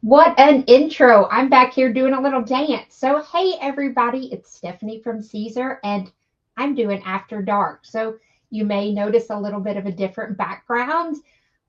What an intro. I'm back here doing a little dance. So, hey, everybody, it's Stephanie from Siser, and I'm doing After Dark. So, you may notice a little bit of a different background,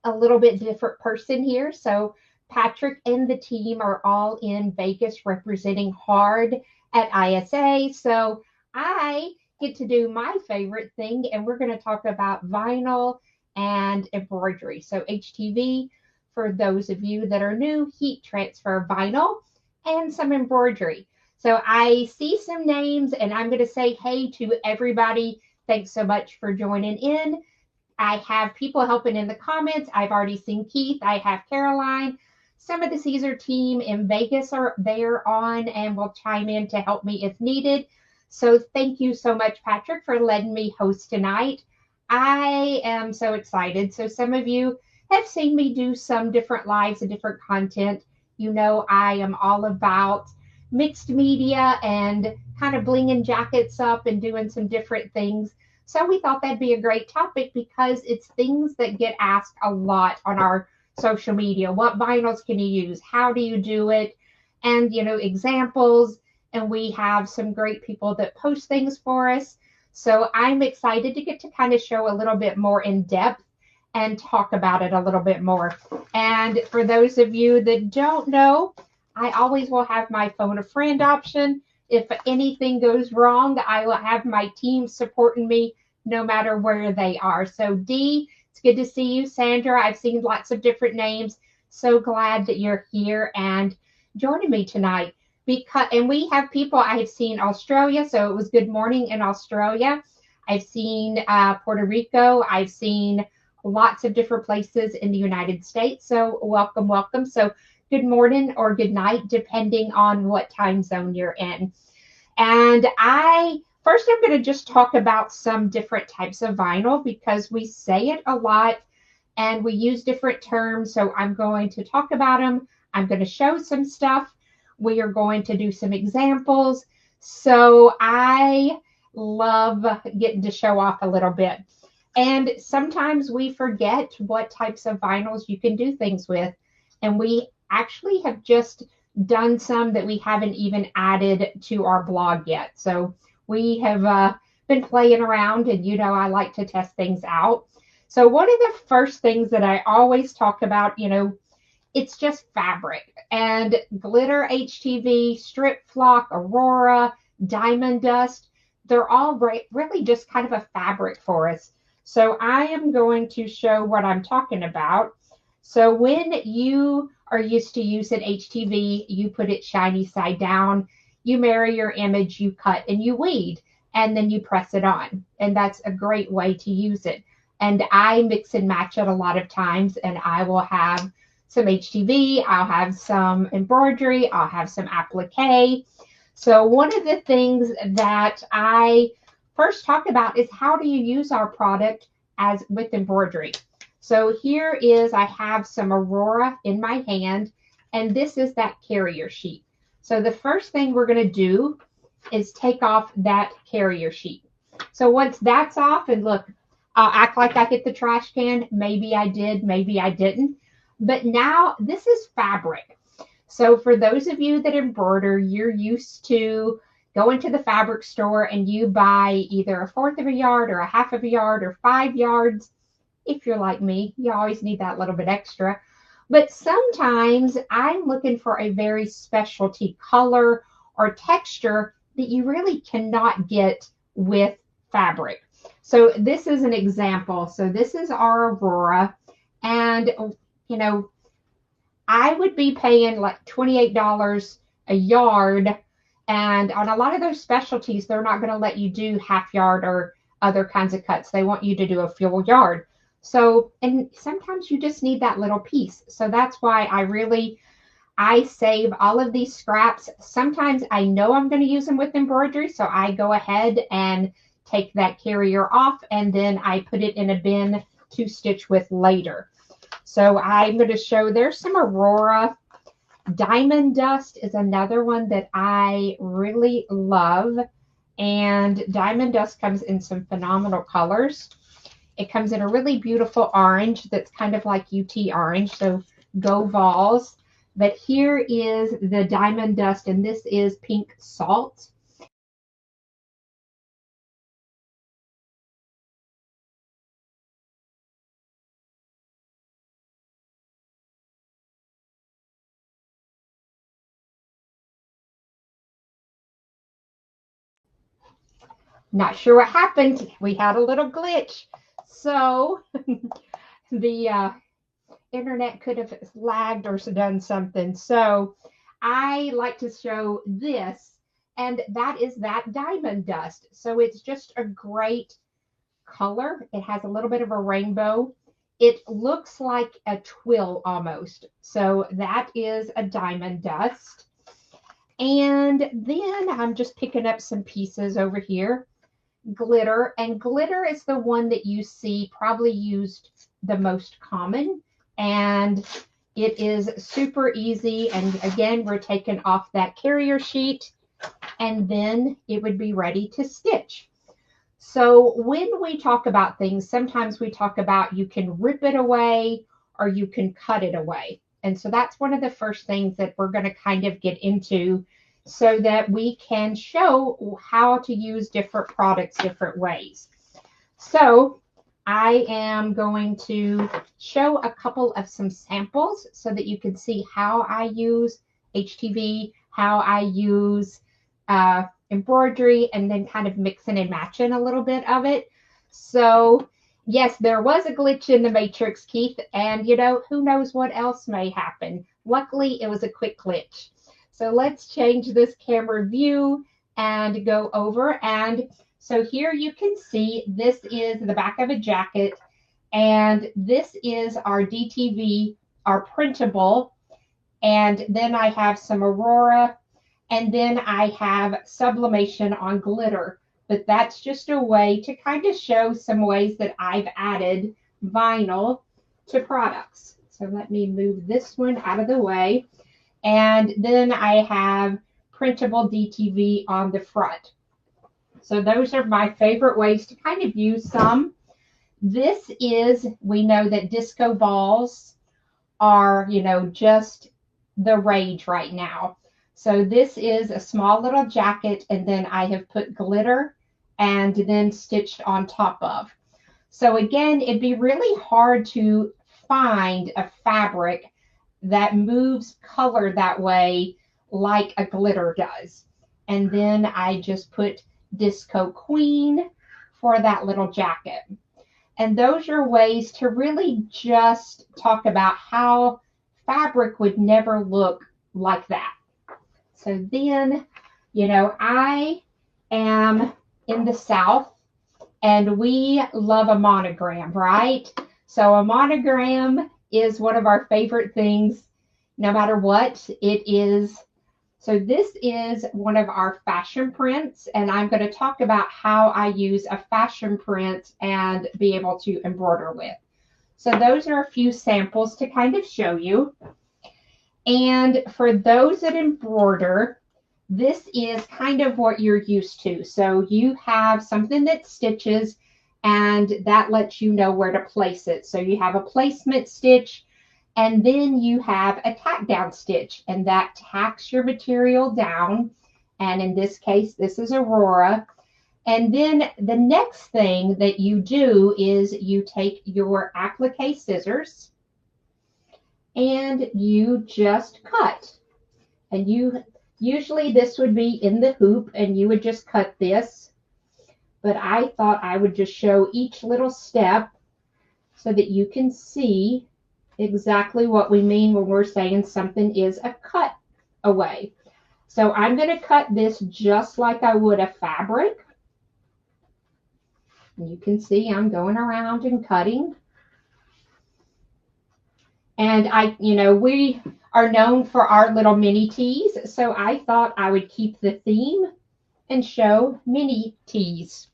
a little bit different person here. So, Patrick and the team are all in Vegas representing hard at ISA. So, I get to do my favorite thing, and we're going to talk about vinyl and embroidery. So, HTV for those of you that are new, heat transfer vinyl, and some embroidery. So I see some names and I'm going to say hey to everybody. Thanks so much for joining in. I have people helping in the comments. I've already seen Keith. I have Caroline. Some of the Caesar team in Vegas are there on and will chime in to help me if needed. So thank you so much, Patrick, for letting me host tonight. I am so excited. So some of you have seen me do some different lives and different content. You know, I am all about mixed media and kind of blinging jackets up and doing some different things. So we thought that'd be a great topic because it's things that get asked a lot on our social media. What vinyls can you use? How do you do it? And, you know, examples. And we have some great people that post things for us. So I'm excited to get to kind of show a little bit more in depth and talk about it a little bit more. And for those of you that don't know, I always will have my phone a friend option. If anything goes wrong, I will have my team supporting me no matter where they are. So Dee, it's good to see you. Sandra, I've seen lots of different names. So glad that you're here and joining me tonight. And we have people, I have seen Australia, so it was good morning in Australia. I've seen Puerto Rico. I've seen lots of different places in the United States. So welcome, welcome. So good morning or good night, depending on what time zone you're in. And I'm going to just talk about some different types of vinyl because we say it a lot and we use different terms. So I'm going to talk about them. I'm going to show some stuff. We are going to do some examples. So I love getting to show off a little bit. And sometimes we forget what types of vinyls you can do things with. And we actually have just done some that we haven't even added to our blog yet. So we have been playing around and, you know, I like to test things out. So one of the first things that I always talk about, you know, it's just fabric and glitter HTV, strip flock, Aurora, diamond dust. They're all really just kind of a fabric for us. So I am going to show what I'm talking about. So when you are used to using HTV, you put it shiny side down, you marry your image, you cut and you weed, and then you press it on. And that's a great way to use it. And I mix and match it a lot of times, and I will have some HTV, I'll have some embroidery, I'll have some applique. So one of the things that I first talk about is how do you use our product as with embroidery. So here is, I have some Aurora in my hand, and this is that carrier sheet. So the first thing we're going to do is take off that carrier sheet. So once that's off, and look, I'll act like I hit the trash can. Maybe I did, maybe I didn't. But now this is fabric. So for those of you that embroider, you're used to going to the fabric store and you buy either a fourth of a yard or a half of a yard or 5 yards. If you're like me, you always need that little bit extra. But sometimes I'm looking for a very specialty color or texture that you really cannot get with fabric. So this is an example. So this is our Aurora. And, you know, I would be paying like $28 a yard. And on a lot of those specialties, they're not going to let you do half yard or other kinds of cuts. They want you to do a full yard. So, and sometimes you just need that little piece. So that's why I save all of these scraps. Sometimes I know I'm going to use them with embroidery. So I go ahead and take that carrier off and then I put it in a bin to stitch with later. So I'm going to show, there's some Aurora. Diamond dust is another one that I really love. And diamond dust comes in some phenomenal colors. It comes in a really beautiful orange that's kind of like UT orange. So go Vols. But here is the diamond dust, and this is pink salt. Not sure what happened. We had a little glitch. So the internet could have lagged or done something. So I like to show this, and that is that diamond dust. So it's just a great color. It has a little bit of a rainbow. It looks like a twill almost. So that is a diamond dust. And then I'm just picking up some pieces over here. Glitter, and glitter is the one that you see probably used the most common, and it is super easy. And again, we're taking off that carrier sheet, and then it would be ready to stitch. So when we talk about things, sometimes we talk about you can rip it away or you can cut it away. And so that's one of the first things that we're going to kind of get into, so that we can show how to use different products different ways. So I am going to show a couple of some samples so that you can see how I use HTV, how I use embroidery, and then kind of mixing and matching a little bit of it. So yes, there was a glitch in the matrix, Keith, and you know, who knows what else may happen. Luckily, it was a quick glitch. So let's change this camera view and go over. And so here you can see this is the back of a jacket, and this is our DTV, our printable. And then I have some Aurora, and then I have sublimation on glitter. But that's just a way to kind of show some ways that I've added vinyl to products. So let me move this one out of the way. And then I have printable DTV on the front. So those are my favorite ways to kind of use some. This is, we know that disco balls are, you know, just the rage right now. So this is a small little jacket, and then I have put glitter and then stitched on top of. So again, it'd be really hard to find a fabric that moves color that way like a glitter does. And then I just put Disco Queen for that little jacket. And those are ways to really just talk about how fabric would never look like that. So then, you know, I am in the South, and we love a monogram, right? So a monogram is one of our favorite things, no matter what it is. So this is one of our fashion prints, and I'm going to talk about how I use a fashion print and be able to embroider with. So those are a few samples to kind of show you. And for those that embroider, this is kind of what you're used to. So you have something that stitches, and that lets you know where to place it. So you have a placement stitch, and then you have a tack down stitch, and that tacks your material down. And in this case, this is Aurora. And then the next thing that you do is you take your applique scissors and you just cut. And you usually this would be in the hoop, and you would just cut this. But I thought I would just show each little step so that you can see exactly what we mean when we're saying something is a cut away. So I'm going to cut this just like I would a fabric. And you can see I'm going around and cutting. And we are known for our little mini tees. So I thought I would keep the theme and show mini tees.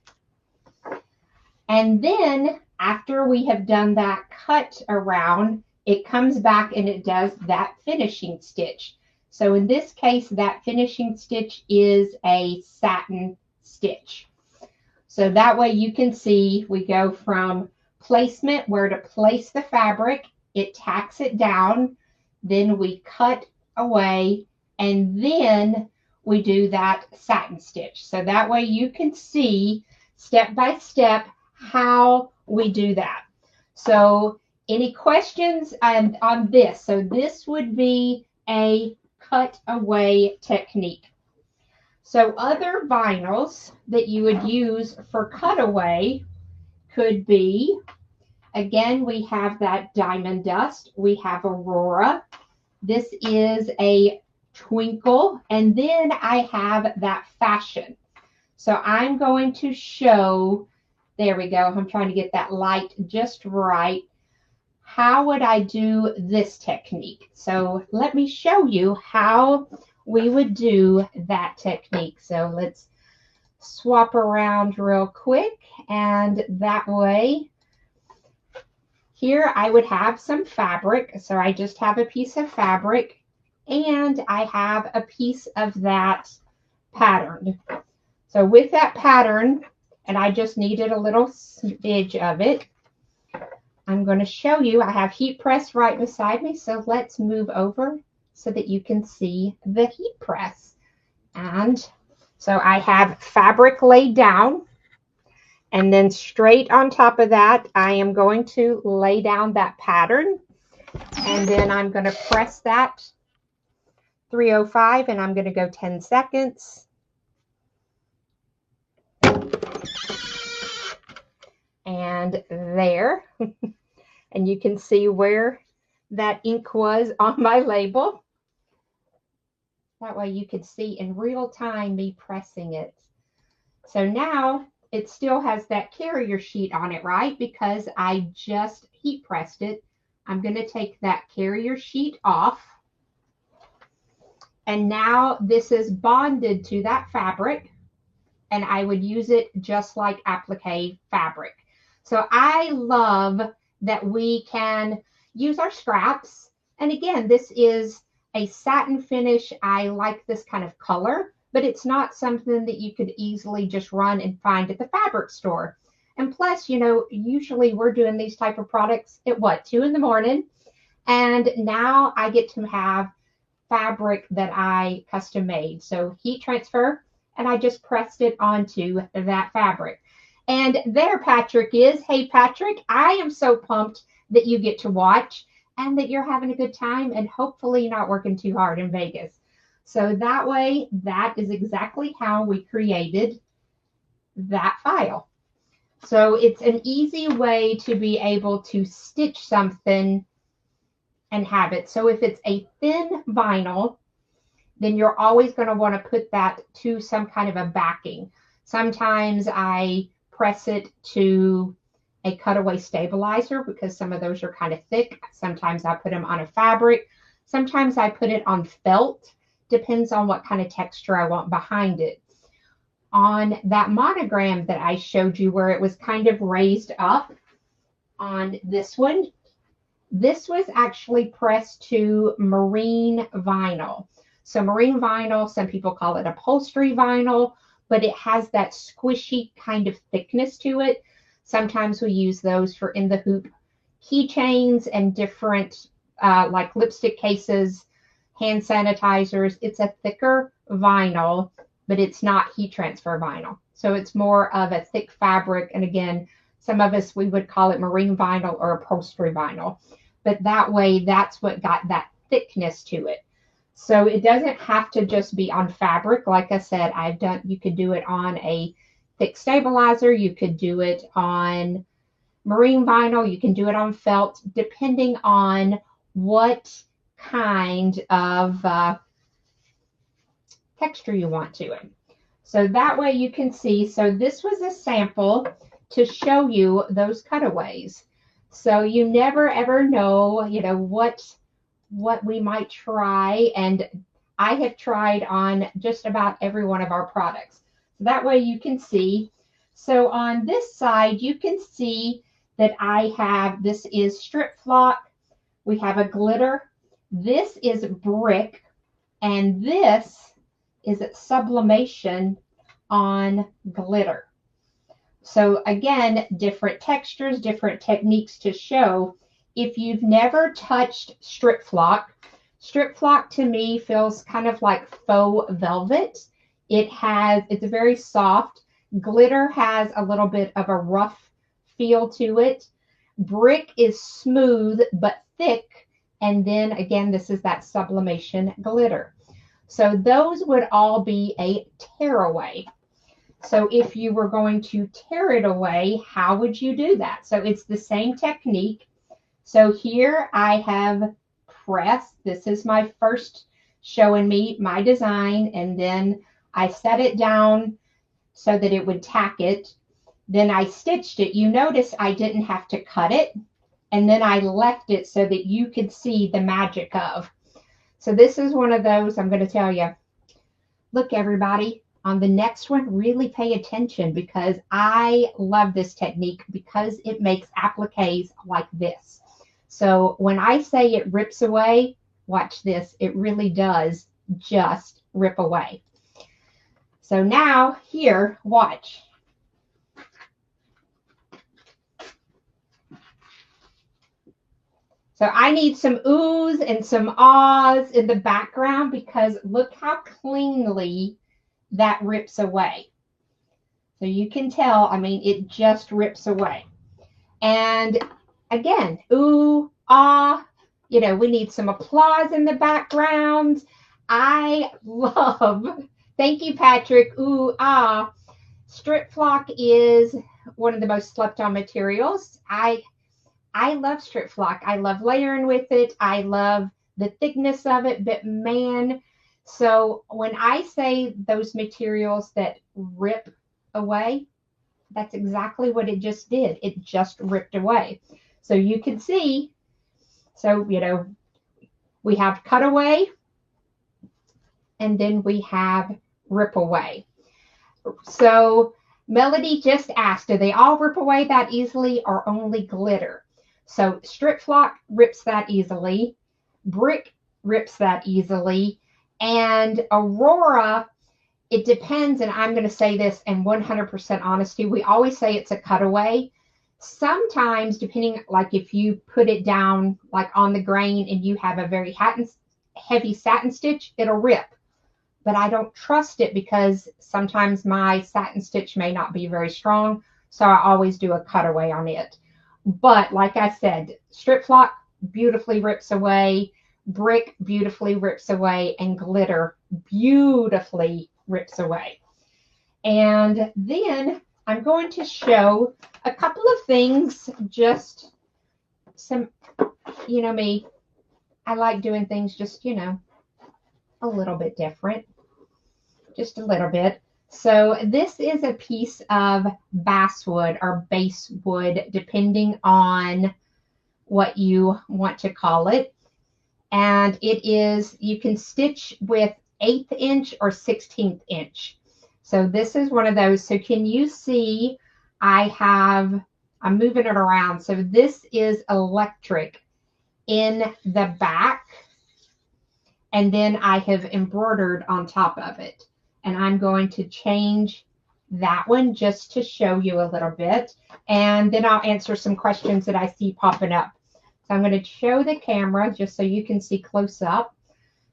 And then after we have done that cut around, it comes back and it does that finishing stitch. So in this case, that finishing stitch is a satin stitch. So that way you can see we go from placement, where to place the fabric, it tacks it down, then we cut away, and then we do that satin stitch. So that way you can see step by step how we do that. So any questions on this? So this would be a cutaway technique. So other vinyls that you would use for cutaway could be, again, we have that Diamond Dust, we have Aurora, this is a Twinkle, and then I have that Fashion. So I'm going to show, there we go, I'm trying to get that light just right. How would I do this technique? So let me show you how we would do that technique. So let's swap around real quick, and that way here I would have some fabric. So I just have a piece of fabric, and I have a piece of that pattern. So with that pattern, and I just needed a little smidge of it, I'm going to show you, I have heat press right beside me, so let's move over so that you can see the heat press. And so I have fabric laid down, and then straight on top of that, I am going to lay down that pattern, and then I'm going to press that 305, and I'm going to go 10 seconds. And there, and you can see where that ink was on my label. That way you could see in real time me pressing it. So now it still has that carrier sheet on it, right? Because I just heat pressed it. I'm going to take that carrier sheet off. And now this is bonded to that fabric, and I would use it just like applique fabric. So I love that we can use our scraps. And again, this is a satin finish. I like this kind of color, but it's not something that you could easily just run and find at the fabric store. And plus, you know, usually we're doing these type of products at what, 2 in the morning? And now I get to have fabric that I custom made. So heat transfer, and I just pressed it onto that fabric. And there Patrick is. Hey, Patrick, I am so pumped that you get to watch and that you're having a good time and hopefully not working too hard in Vegas. So that way, that is exactly how we created that file. So it's an easy way to be able to stitch something and have it. So if it's a thin vinyl, then you're always going to want to put that to some kind of a backing. Sometimes I press it to a cutaway stabilizer because some of those are kind of thick. Sometimes I put them on a fabric. Sometimes I put it on felt. Depends on what kind of texture I want behind it. On that monogram that I showed you where it was kind of raised up on this one, this was actually pressed to marine vinyl. So marine vinyl, some people call it upholstery vinyl, but it has that squishy kind of thickness to it. Sometimes we use those for in the hoop keychains and different like lipstick cases, hand sanitizers. It's a thicker vinyl, but it's not heat transfer vinyl. So it's more of a thick fabric. And again, some of us, we would call it marine vinyl or upholstery vinyl. But that way, that's what got that thickness to it. So it doesn't have to just be on fabric. Like I said, you could do it on a thick stabilizer. You could do it on marine vinyl. You can do it on felt, depending on what kind of texture you want to it. So that way you can see. So this was a sample to show you those cutaways. So you never ever know, you know, what we might try, and I have tried on just about every one of our products. So that way you can see. So on this side, you can see that I have, this is strip flock. We have a glitter. This is brick, and this is sublimation on glitter. So again, different textures, different techniques to show. If you've never touched strip flock Strip flock to me feels kind of like faux velvet. It's very soft. Glitter has a little bit of a rough feel to it. Brick is smooth but thick. And then again, this is that sublimation glitter. So those would all be a tear away. So if you were going to tear it away, how would you do that? So it's the same technique. So here I have pressed. This is my first showing me my design, and then I set it down so that it would tack it. Then I stitched it. You notice I didn't have to cut it, and then I left it so that you could see the magic of. So this is one of those, I'm going to tell you, look everybody, on the next one, really pay attention because I love this technique because it makes appliques like this. So when I say it rips away, watch this, it really does just rip away. So now here, watch. So I need some oohs and some ahs in the background because look how cleanly that rips away. So you can tell, I mean, it just rips away. And again, ooh, ah, you know, we need some applause in the background. I love, thank you, Patrick, ooh, ah. Strip flock is one of the most slept on materials. I love strip flock. I love layering with it. I love the thickness of it, but man, so when I say those materials that rip away, that's exactly what it just did. It just ripped away. So you can see, so, you know, we have cutaway and then we have rip away. So Melody just asked, do they all rip away that easily or only glitter? So strip flock rips that easily. Brick rips that easily. And Aurora, it depends, and I'm going to say this in 100% honesty, we always say it's a cutaway. Sometimes, depending, like if you put it down like on the grain and you have a very heavy satin stitch, it'll rip. But I don't trust it because sometimes my satin stitch may not be very strong, so I always do a cutaway on it. But like I said, strip flock beautifully rips away. Brick beautifully rips away, and glitter beautifully rips away. And then I'm going to show a couple of things, just some, you know me, I like doing things just, you know, a little bit different, just a little bit. So this is a piece of basswood or basswood, depending on what you want to call it. And it is, you can stitch with 1/8 inch or 16th inch. So this is one of those. So can you see I'm moving it around. So this is electric in the back. And then I have embroidered on top of it. And I'm going to change that one just to show you a little bit. And then I'll answer some questions that I see popping up. So I'm going to show the camera just so you can see close up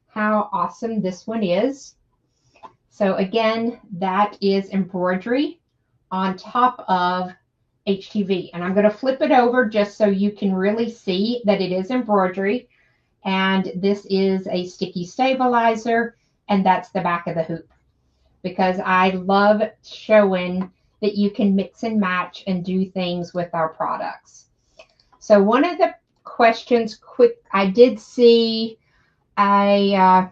how awesome this one is. So again, that is embroidery on top of HTV. And I'm going to flip it over just so you can really see that it is embroidery. And this is a sticky stabilizer, and that's the back of the hoop. Because I love showing that you can mix and match and do things with our products. So one of the questions I did see about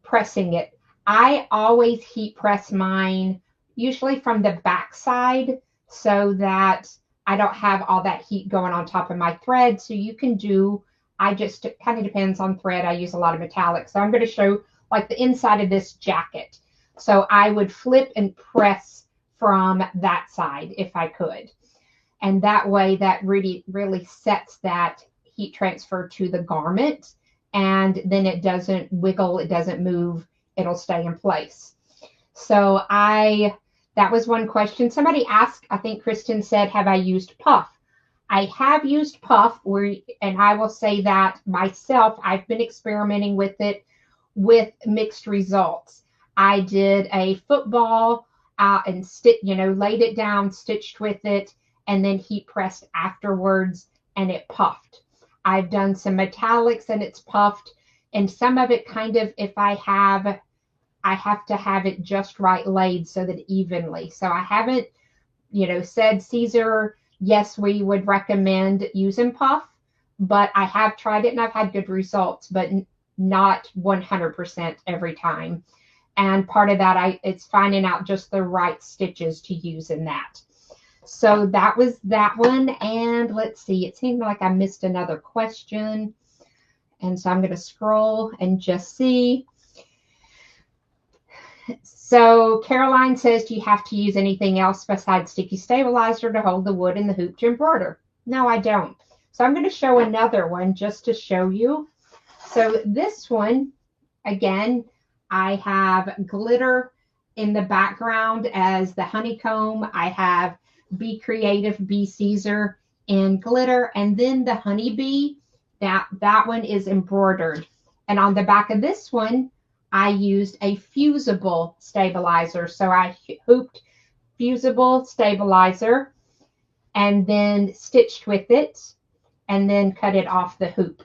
pressing it. I always heat press mine usually from the back side so that I don't have all that heat going on top of my thread. So you can do, it kind of depends on thread. I use a lot of metallic. So I'm going to show like the inside of this jacket. So I would flip and press from that side if I could. And that way that really, really sets that heat transfer to the garment. And then it doesn't wiggle, it doesn't move, it'll stay in place. So that was one question. Somebody asked, I think Kristen said, have I used puff? I have used puff, and I will say that myself, I've been experimenting with it with mixed results. I did a football and laid it down, stitched with it, and then heat pressed afterwards, and it puffed. I've done some metallics and it's puffed, and some of it kind of, if I have to have it just right laid so that evenly. So I haven't, said, Siser, yes, we would recommend using puff, but I have tried it and I've had good results, but not 100% every time. And part of that, it's finding out just the right stitches to use in that. So that was that one. And let's see, it seemed like I missed another question. And so I'm going to scroll and just see. So Caroline says, do you have to use anything else besides sticky stabilizer to hold the wood in the hoop to embroider? No, I don't. So I'm going to show another one just to show you. So this one, again, I have glitter in the background as the honeycomb. I have Be Creative, Be Siser in glitter. And then the honeybee, that one is embroidered. And on the back of this one, I used a fusible stabilizer. So I hooped fusible stabilizer and then stitched with it and then cut it off the hoop.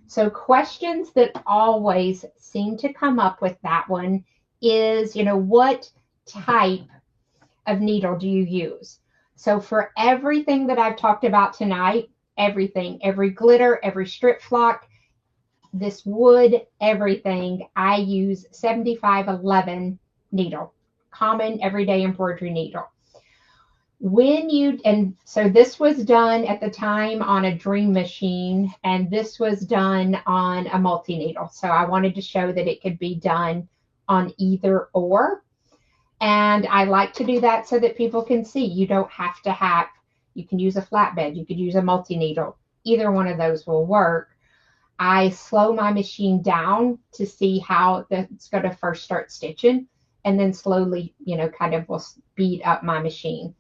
So questions that always seem to come up with that one is, what type of needle do you use? So for everything that I've talked about tonight, everything, every glitter, every strip flock, this wood, everything, I use 7511 needle, common everyday embroidery needle. And so this was done at the time on a Dream machine, and this was done on a multi-needle. So I wanted to show that it could be done on either or. And I like to do that so that people can see. You don't have to have, you can use a flatbed, you could use a multi-needle. Either one of those will work. I slow my machine down to see how it's going to first start stitching, and then slowly, kind of will speed up my machine.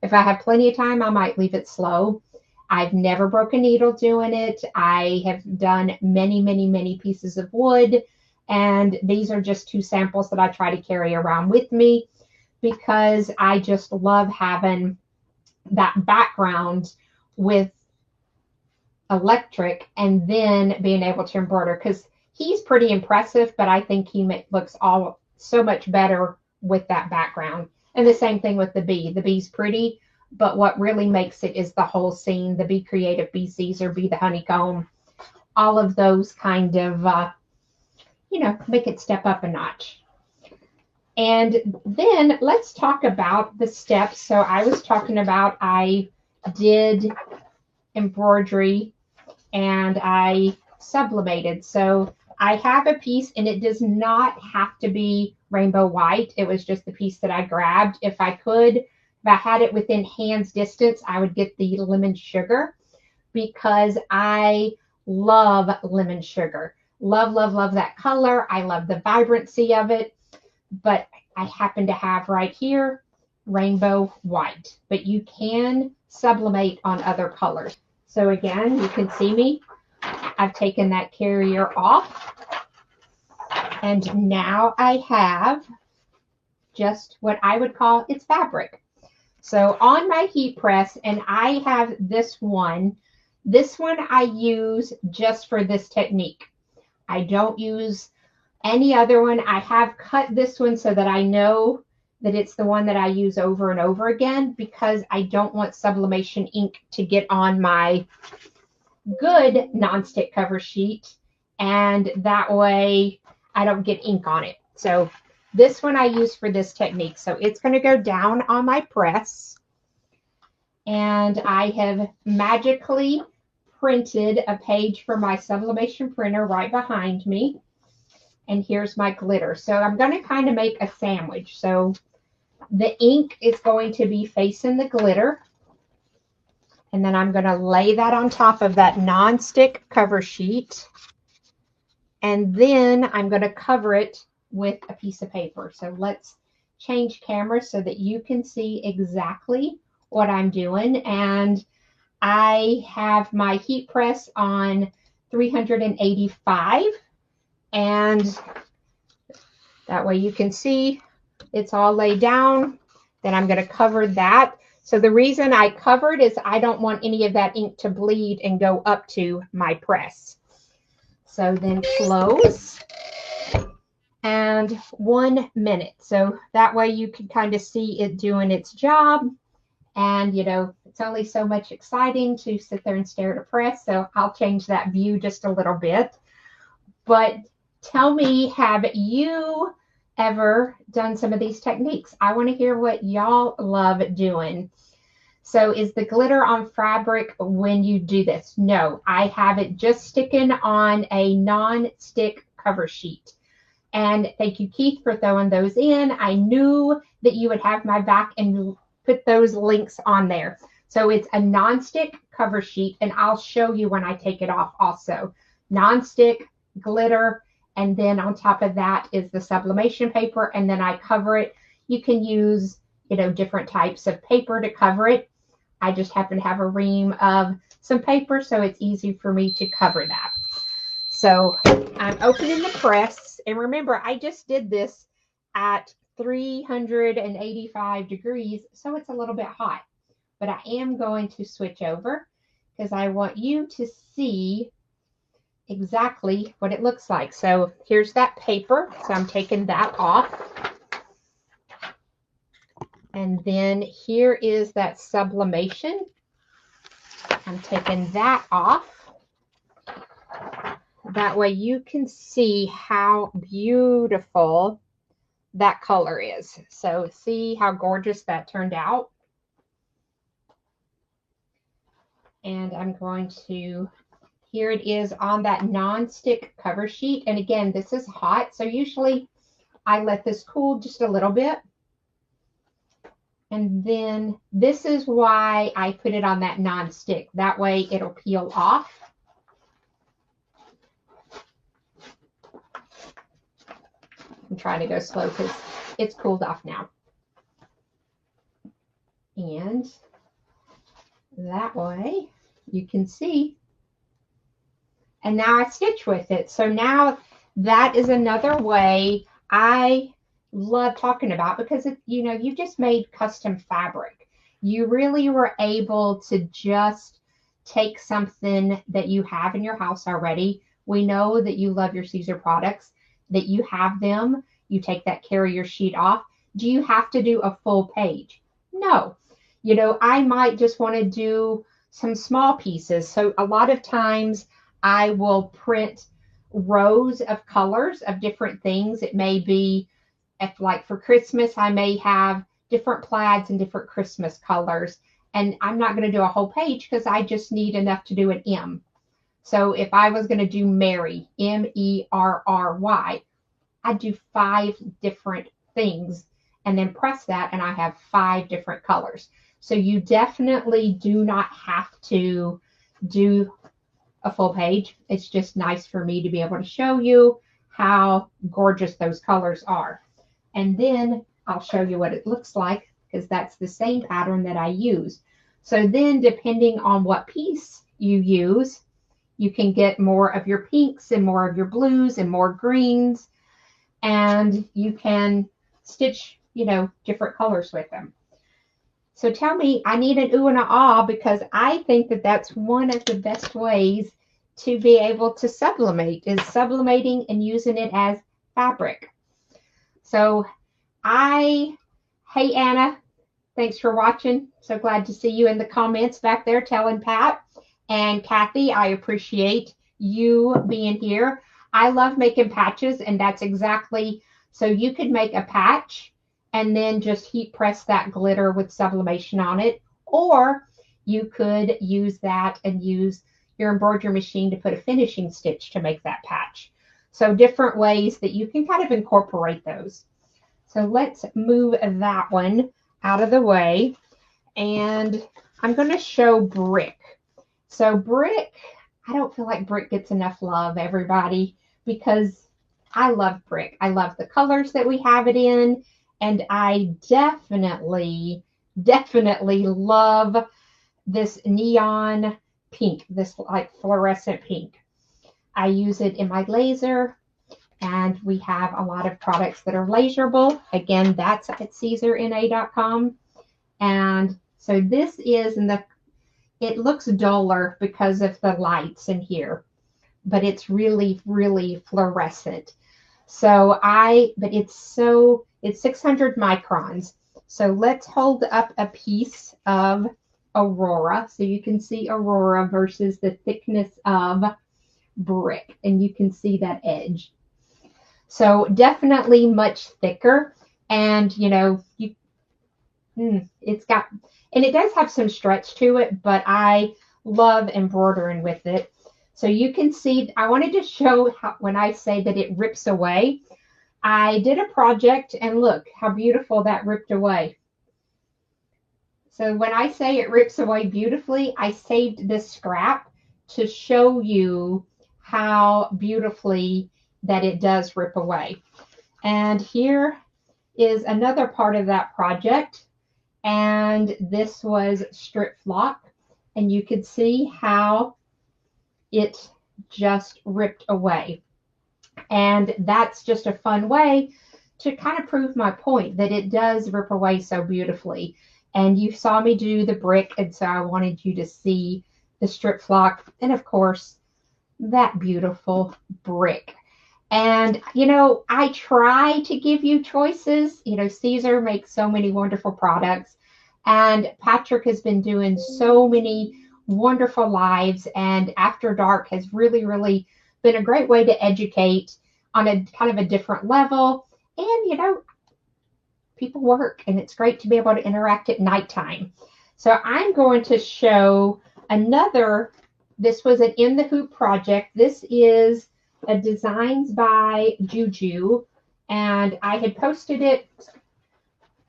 If I have plenty of time, I might leave it slow. I've never broken a needle doing it. I have done many, many, many pieces of wood, and these are just 2 samples that I try to carry around with me because I just love having that background with electric and then being able to embroider, because he's pretty impressive, but I think he looks so much better with that background. And the same thing with the bee. The bee's pretty, but what really makes it is the whole scene, the Be Creative, Be Siser, Be the Honeycomb, all of those kind of, make it step up a notch. And then let's talk about the steps. So I was talking about, I did embroidery and I sublimated. So I have a piece, and it does not have to be rainbow white. It was just the piece that I grabbed. If I had it within hand's distance, I would get the lemon sugar because I love lemon sugar. Love, love, love that color. I love the vibrancy of it. But I happen to have right here rainbow white. But you can sublimate on other colors. So again, you can see me. I've taken that carrier off. And now I have just what I would call its fabric. So on my heat press, and I have this one I use just for this technique. I don't use any other one. I have cut this one so that I know that it's the one that I use over and over again, because I don't want sublimation ink to get on my good nonstick cover sheet, and that way I don't get ink on it. So this one I use for this technique. So it's going to go down on my press, and I have magically printed a page for my sublimation printer right behind me. And here's my glitter. So I'm going to kind of make a sandwich. So the ink is going to be facing the glitter. And then I'm going to lay that on top of that non-stick cover sheet. And then I'm going to cover it with a piece of paper. So let's change camera so that you can see exactly what I'm doing. And I have my heat press on 385, and that way you can see it's all laid down. Then I'm going to cover that. So the reason I covered is I don't want any of that ink to bleed and go up to my press. So then close and 1 minute. So that way you can kind of see it doing its job. And, you know, it's only so much exciting to sit there and stare at a press. So I'll change that view just a little bit. But tell me, have you ever done some of these techniques? I want to hear what y'all love doing. So is the glitter on fabric when you do this? No, I have it just sticking on a non-stick cover sheet. And thank you, Keith, for throwing those in. I knew that you would have my back and put those links on there. So it's a non-stick cover sheet, and I'll show you when I take it off also. Non-stick, glitter, and then on top of that is the sublimation paper, and then I cover it. You can use, you know, different types of paper to cover it. I just happen to have a ream of some paper, so it's easy for me to cover that. So I'm opening the press, and remember, I just did this at 385 degrees, so it's a little bit hot. But I am going to switch over because I want you to see exactly what it looks like. So here's that paper. So I'm taking that off. And then here is that sublimation. I'm taking that off. That way you can see how beautiful that color is. So see how gorgeous that turned out. And I'm going to, here it is on that non-stick cover sheet. And again, this is hot. So usually I let this cool just a little bit. And then this is why I put it on that non-stick. That way it'll peel off. I'm trying to go slow because it's cooled off now. And that way you can see. And now I stitch with it. So now that is another way I love talking about, because it, you know, you just made custom fabric. You really were able to just take something that you have in your house already. We know that you love your Siser products, that you have them. You take that carrier sheet off. Do you have to do a full page? No. You know, I might just want to do some small pieces. So a lot of times I will print rows of colors of different things. It may be, if like for Christmas, I may have different plaids and different Christmas colors. And I'm not going to do a whole page because I just need enough to do an M. So if I was going to do Mary, M-E-R-R-Y, I'd do 5 different things and then press that, and I have 5 different colors. So you definitely do not have to do a full page. It's just nice for me to be able to show you how gorgeous those colors are. And then I'll show you what it looks like, because that's the same pattern that I use. So then depending on what piece you use, you can get more of your pinks and more of your blues and more greens, and you can stitch, you know, different colors with them. So tell me, I need an ooh and an ah, because I think that that's one of the best ways to be able to sublimate, is sublimating and using it as fabric. So hey Anna, thanks for watching. So glad to see you in the comments back there telling Pat. And Kathy, I appreciate you being here. I love making patches, and that's exactly, so you could make a patch and then just heat press that glitter with sublimation on it, or you could use that and use your embroidery machine to put a finishing stitch to make that patch. So different ways that you can kind of incorporate those. So let's move that one out of the way, and I'm going to show brick. So brick, I don't feel like brick gets enough love, everybody, because I love brick. I love the colors that we have it in, and I definitely love this neon pink, this like fluorescent pink. I use it in my laser, and we have a lot of products that are laserable. Again, that's at CaesarNA.com. And so this is it looks duller because of the lights in here, but it's really, really fluorescent. So but it's 600 microns. So let's hold up a piece of Aurora so you can see Aurora versus the thickness of brick, and you can see that edge. So definitely much thicker, and it's got, and it does have some stretch to it, but I love embroidering with it. So you can see, I wanted to show how, when I say that it rips away, I did a project and look how beautiful that ripped away. So when I say it rips away beautifully, I saved this scrap to show you how beautifully that it does rip away. And here is another part of that project. And this was strip flock. And you could see how it just ripped away. And that's just a fun way to kind of prove my point that it does rip away so beautifully. And you saw me do the brick, and so I wanted you to see the strip flock, and of course, that beautiful brick. And, I try to give you choices. Siser makes so many wonderful products, and Patrick has been doing so many wonderful lives, and After Dark has really, really been a great way to educate on a kind of a different level. And, people work, and it's great to be able to interact at nighttime. So I'm going to show another. This was an In the Hoop project. This is a Designs by Juju, and I had posted it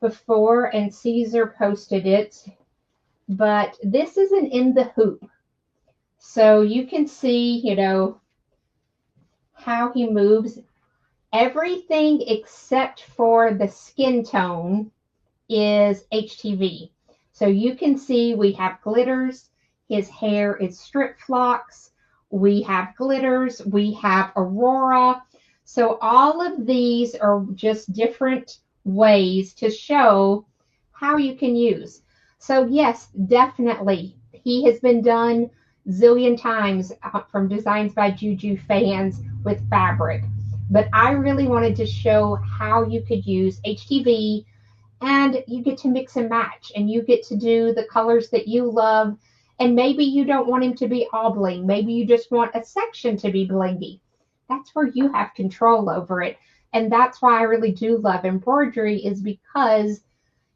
before, and Siser posted it, but this is an In the Hoop. So you can see, how he moves. Everything except for the skin tone is HTV. So you can see we have glitters. His hair is strip flocks. We have glitters. We have Aurora. So all of these are just different ways to show how you can use. So yes, definitely. He has been done zillion times from Designs by Juju fans with fabric. But I really wanted to show how you could use HTV, and you get to mix and match, and you get to do the colors that you love. And maybe you don't want him to be all bling. Maybe you just want a section to be blingy. That's where you have control over it. And that's why I really do love embroidery, is because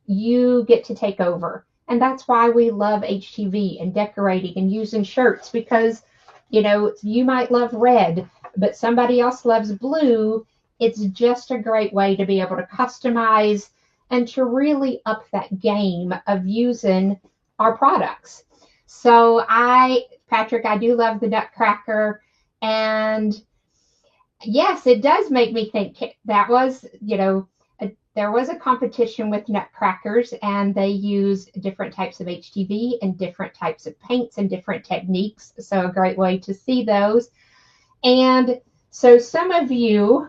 you get to take over. And that's why we love HTV and decorating and using shirts, because, you might love red, but somebody else loves blue. It's just a great way to be able to customize and to really up that game of using our products. So Patrick, I do love the Nutcracker. And yes, it does make me think that was, there was a competition with Nutcrackers, and they used different types of HTV and different types of paints and different techniques. So a great way to see those. And so some of you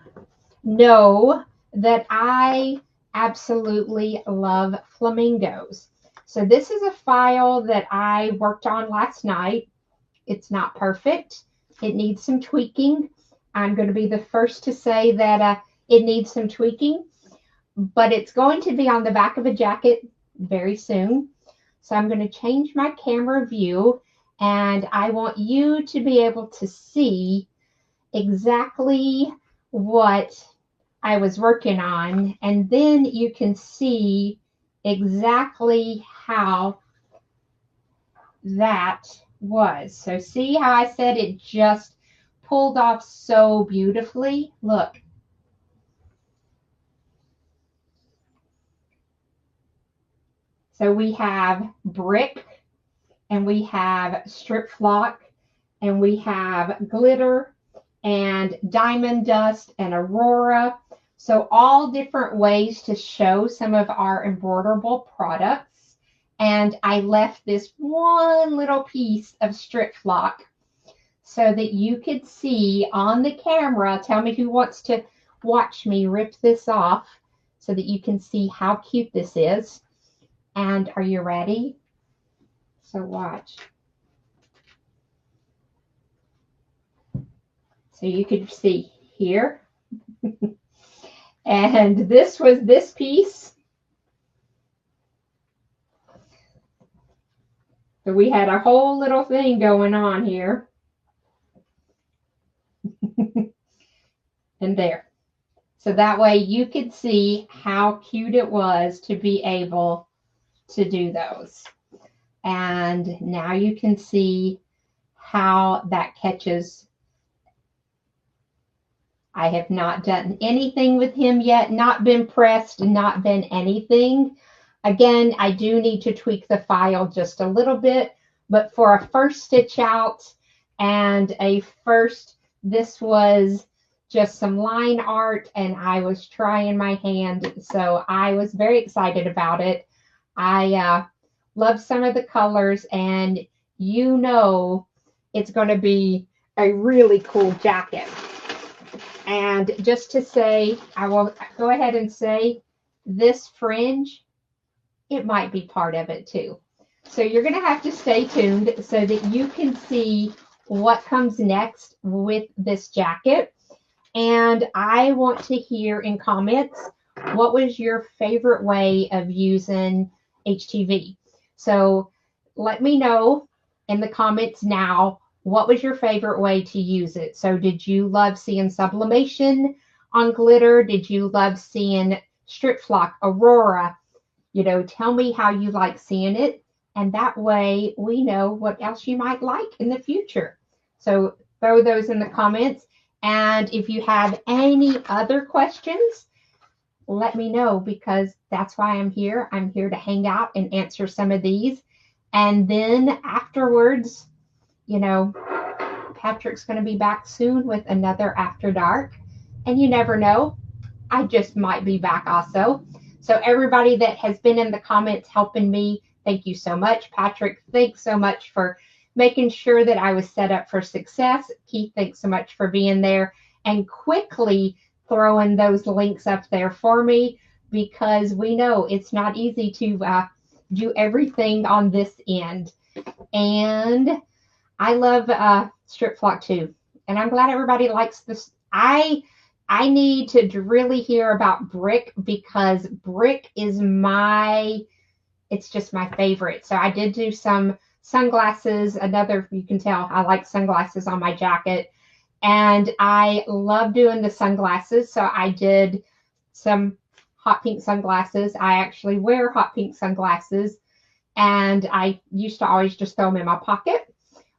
know that I absolutely love flamingos. So this is a file that I worked on last night. It's not perfect. It needs some tweaking. I'm going to be the first to say that it needs some tweaking, but it's going to be on the back of a jacket very soon. So I'm going to change my camera view, and I want you to be able to see exactly what I was working on, and then you can see exactly how that was. So see how I said it just pulled off so beautifully? Look. So we have brick, and we have strip flock, and we have glitter and diamond dust and Aurora. So all different ways to show some of our embroiderable products. And I left this one little piece of strip flock so that you could see on the camera. Tell me who wants to watch me rip this off so that you can see how cute this is. And are you ready? So watch. So you could see here. And this was this piece. So we had a whole little thing going on here. And there. So that way you could see how cute it was to be able to do those. And now you can see how that catches. I have not done anything with him yet, not been pressed, not been anything. Again, I do need to tweak the file just a little bit, but for a first stitch out and a first, this was just some line art and I was trying my hand. So I was very excited about it. I love some of the colors and you know it's going to be a really cool jacket. And just to say, I will go ahead and say this fringe, it might be part of it too. So you're going to have to stay tuned so that you can see what comes next with this jacket. And I want to hear in comments, what was your favorite way of using HTV? So let me know in the comments now, what was your favorite way to use it? So did you love seeing sublimation on glitter? Did you love seeing strip flock, aurora? You know, tell me how you like seeing it. And that way we know what else you might like in the future. So throw those in the comments. And if you have any other questions, let me know because that's why I'm here. I'm here to hang out and answer some of these. And then afterwards, you know, Patrick's going to be back soon with another After Dark. And you never know, I just might be back also. So everybody that has been in the comments helping me, thank you so much. Patrick, thanks so much for making sure that I was set up for success. Keith, thanks so much for being there and quickly throwing those links up there for me because we know it's not easy to do everything on this end. And I love strip flock too. And I'm glad everybody likes this. I need to really hear about brick because brick is it's just my favorite. So I did do some sunglasses. You can tell I like sunglasses on my jacket. And I love doing the sunglasses. So I did some hot pink sunglasses. I actually wear hot pink sunglasses. And I used to always just throw them in my pocket.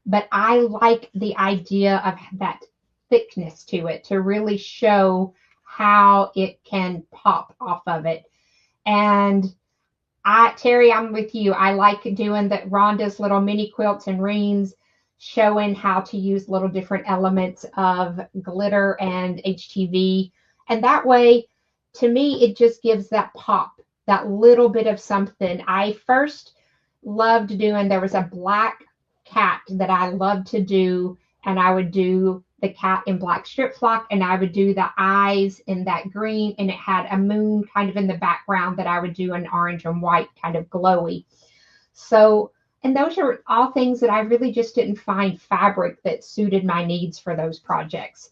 But I like the idea of that thickness to it to really show how it can pop off of it. And Terry, I'm with you. I like doing that Rhonda's little mini quilts and reams, showing how to use little different elements of glitter and HTV. And that way, to me, it just gives that pop, that little bit of something. I first loved doing, there was a black cat that I loved to do, and I would do the cat in black strip flock, and I would do the eyes in that green, and it had a moon kind of in the background that I would do an orange and white kind of glowy. So, and those are all things that I really just didn't find fabric that suited my needs for those projects.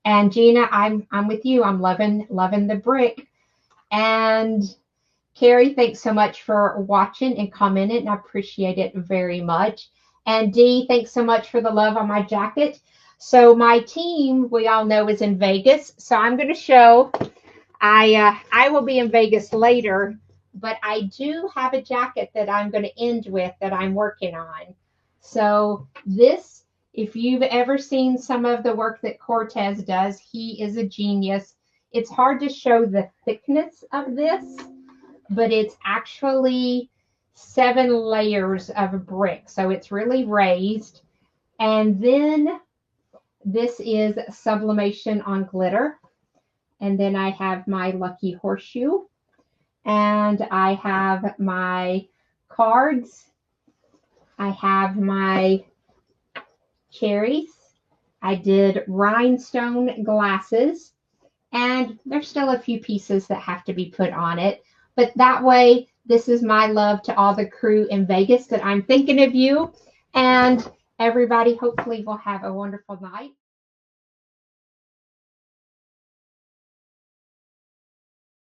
And Gina, I'm with you. I'm loving the brick. And Carrie, thanks so much for watching and commenting, and I appreciate it very much. And Dee, thanks so much for the love on my jacket. So my team, we all know, is in Vegas. So I'm going to show, I will be in Vegas later, but I do have a jacket that I'm going to end with that I'm working on. So this, if you've ever seen some of the work that Cortez does, he is a genius. It's hard to show the thickness of this, but it's actually 7 layers of brick. So it's really raised. And then this is sublimation on glitter. And then I have my lucky horseshoe. And I have my cards. I have my cherries. I did rhinestone glasses. And there's still a few pieces that have to be put on it. But that way, this is my love to all the crew in Vegas that I'm thinking of you. And everybody hopefully will have a wonderful night.